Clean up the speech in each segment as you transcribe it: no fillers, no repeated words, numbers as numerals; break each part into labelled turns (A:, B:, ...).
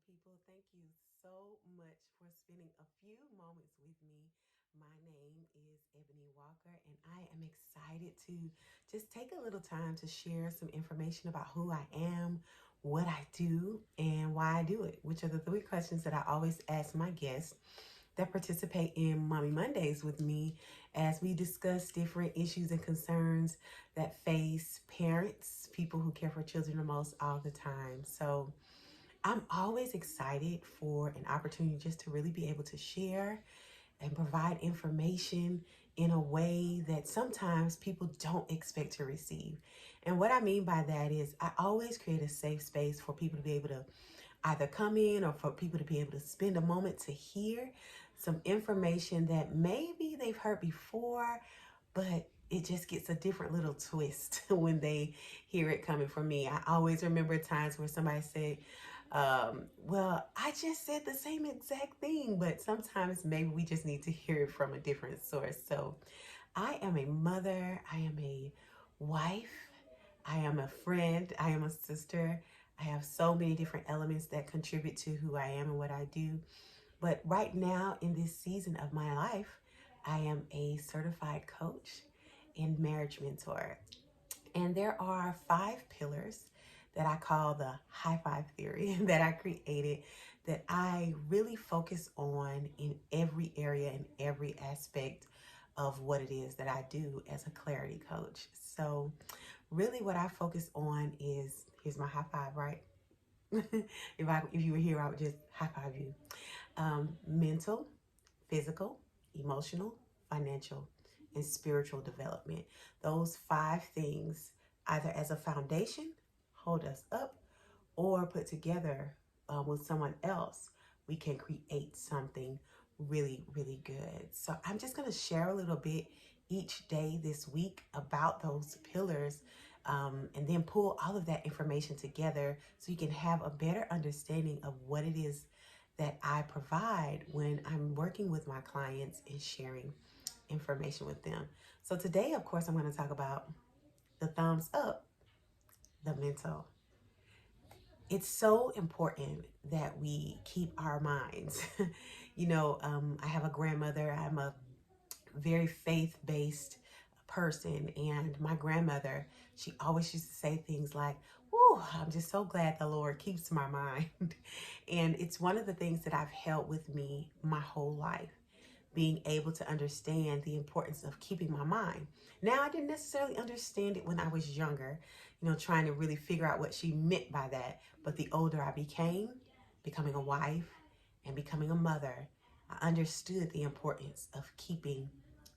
A: beautiful people. Thank you so much for spending a few moments with me. My name is Ebony Walker, and I am excited to just take a little time to share some information about who I am, what I do, and why I do it, which are the three questions that I always ask my guests that participate in Mommy Mondays with me as we discuss different issues and concerns that face parents, people who care for children the most all the time. So, I'm always excited for an opportunity just to really be able to share and provide information in a way that sometimes people don't expect to receive. And what I mean by that is, I always create a safe space for people to be able to either come in or for people to be able to spend a moment to hear some information that maybe they've heard before, but it just gets a different little twist when they hear it coming from me. I always remember times where somebody said, well, I just said the same exact thing, but sometimes maybe we just need to hear it from a different source. So I am a mother, I am a wife, I am a friend, I am a sister. I have so many different elements that contribute to who I am and what I do. But right now, in this season of my life, I am a certified coach and marriage mentor. And there are 5 pillars that I call the high five theory that I created that I really focus on in every area and every aspect of what it is that I do as a clarity coach. So, really, what I focus on is here's my high five, right? If you were here, I would just high five you. Mental, physical, emotional, financial, and spiritual development. Those 5 things, either as a foundation, hold us up, or put together with someone else, we can create something really, really good. So I'm just going to share a little bit each day this week about those pillars. And then pull all of that information together so you can have a better understanding of what it is that I provide when I'm working with my clients and sharing information with them. So today, of course, I'm going to talk about the thumbs up, the mental. It's so important that we keep our minds. I have a grandmother. I'm a very faith-based person, and my grandmother, she always used to say things like, "Whoa, I'm just so glad the Lord keeps my mind." And it's one of the things that I've held with me my whole life, being able to understand the importance of keeping my mind. Now, I didn't necessarily understand it when I was younger, trying to really figure out what she meant by that. But the older I became, becoming a wife and becoming a mother, I understood the importance of keeping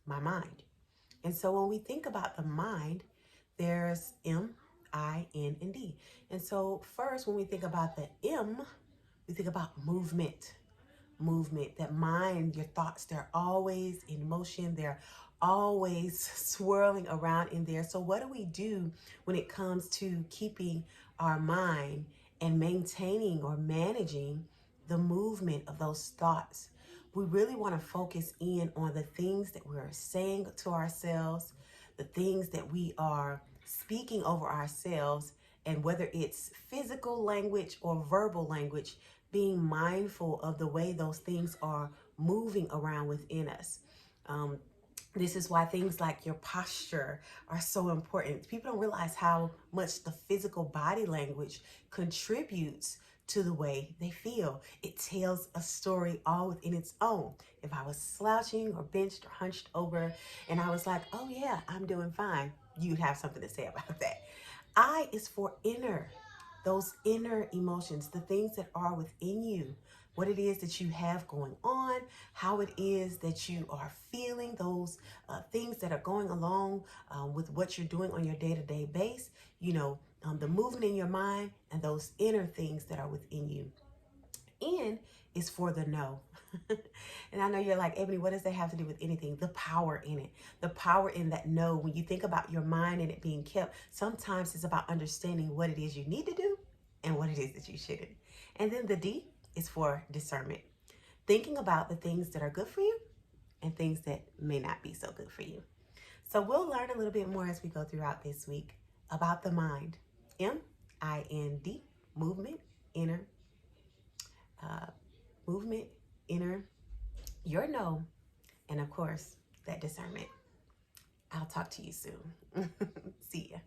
A: my mind. And so when we think about the mind, there's M, I, N, and D. And so first, when we think about the M, we think about movement. Movement, that mind, your thoughts, they're always in motion. They're always swirling around in there. So what do we do when it comes to keeping our mind and maintaining or managing the movement of those thoughts? We really want to focus in on the things that we're saying to ourselves, the things that we are speaking over ourselves, and whether it's physical language or verbal language, being mindful of the way those things are moving around within us. Um, this is why things like your posture are so important. People don't realize how much the physical body language contributes to the way they feel. It tells a story all within its own. If I was slouching or benched or hunched over and I was like, "Oh yeah, I'm doing fine," you'd have something to say about that. I is for inner, those inner emotions, the things that are within you, what it is that you have going on, how it is that you are feeling, those things that are going along with what you're doing on your day-to-day base, the movement in your mind and those inner things that are within you. N is for the no. And I know you're like, "Ebony, what does that have to do with anything?" The power in it. The power in that no. When you think about your mind and it being kept, sometimes it's about understanding what it is you need to do and what it is that you shouldn't. And then the D is for discernment. Thinking about the things that are good for you and things that may not be so good for you. So we'll learn a little bit more as we go throughout this week about the mind. M-I-N-D, movement, inner, movement, inner, your no, and of course, that discernment. I'll talk to you soon. See ya.